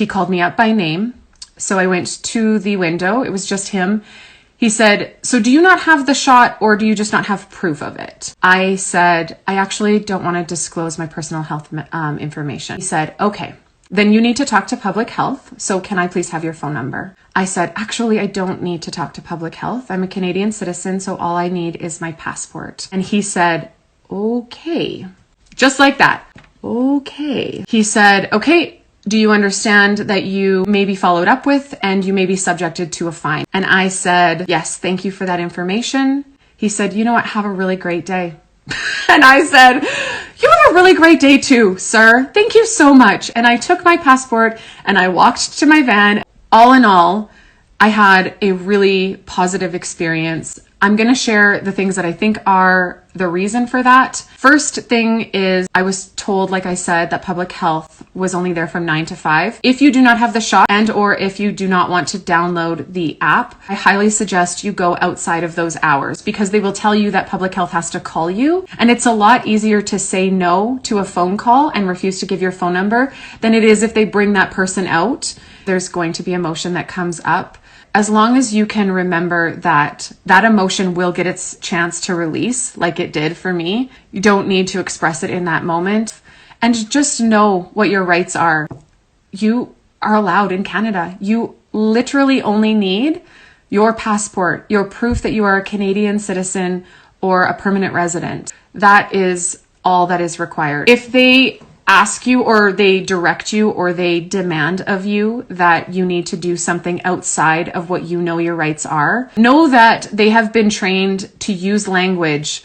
He called me up by name. So I went to the window. It was just him. He said, so do you not have the shot or do you just not have proof of it? I said, I actually don't want to disclose my personal health information. He said, okay, then you need to talk to public health. So can I please have your phone number? I said, actually, I don't need to talk to public health. I'm a Canadian citizen, so all I need is my passport. And he said, okay, just like that. Okay. He said, okay, do you understand that you may be followed up with and you may be subjected to a fine? And I said, yes, thank you for that information. He said, you know what? Have a really great day. And I said, you have a really great day too, sir. Thank you so much. And I took my passport and I walked to my van. All in all, I had a really positive experience. I'm going to share the things that I think are the reason for that. First thing is I was told, like I said, that public health was only there from 9 to 5. If you do not have the shot and or if you do not want to download the app, I highly suggest you go outside of those hours because they will tell you that public health has to call you. And it's a lot easier to say no to a phone call and refuse to give your phone number than it is if they bring that person out. There's going to be emotion that comes up. As long as you can remember that that emotion will get its chance to release, like it did for me, you don't need to express it in that moment. And just know what your rights are. You are allowed in Canada. You literally only need your passport, your proof that you are a Canadian citizen or a permanent resident. That is all that is required. If they ask you or they direct you or they demand of you that you need to do something outside of what you know your rights are, know that they have been trained to use language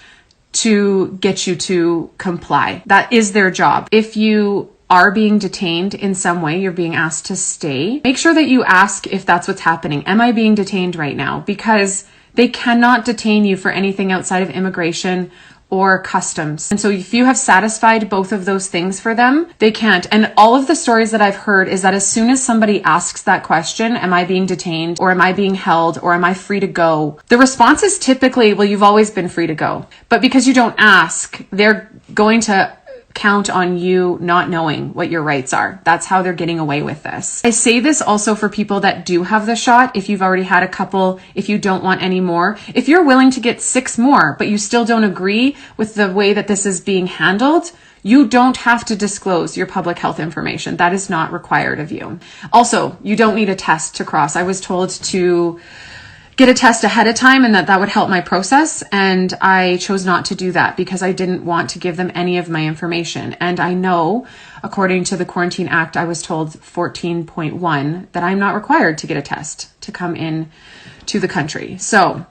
to get you to comply. That is their job. If you are being detained in some way, you're being asked to stay, make sure that you ask if that's what's happening. Am I being detained right now? Because they cannot detain you for anything outside of immigration or customs. And so if you have satisfied both of those things for them, they can't. And all of the stories that I've heard is that as soon as somebody asks that question, am I being detained or am I being held or am I free to go? The response is typically, well, you've always been free to go. But because you don't ask, they're going to count on you not knowing what your rights are. That's how they're getting away with this. I say this also for people that do have the shot. If you've already had a couple, if you don't want any more, if you're willing to get 6 more, but you still don't agree with the way that this is being handled, you don't have to disclose your public health information. That is not required of you. Also, you don't need a test to cross. I was told to get a test ahead of time and that would help my process. And I chose not to do that because I didn't want to give them any of my information. And I know, according to the Quarantine Act, I was told 14.1 that I'm not required to get a test to come in to the country. So,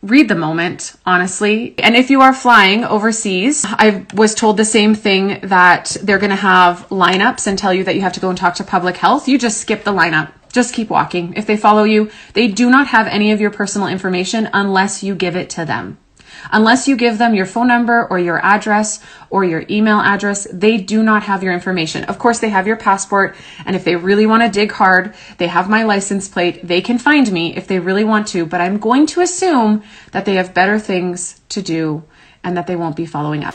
read the moment, honestly. And if you are flying overseas, I was told the same thing, that they're going to have lineups and tell you that you have to go and talk to public health. You just skip the lineup. Just keep walking. If they follow you, they do not have any of your personal information unless you give it to them. Unless you give them your phone number or your address or your email address, they do not have your information. Of course, they have your passport. And if they really want to dig hard, they have my license plate. They can find me if they really want to, but I'm going to assume that they have better things to do and that they won't be following up.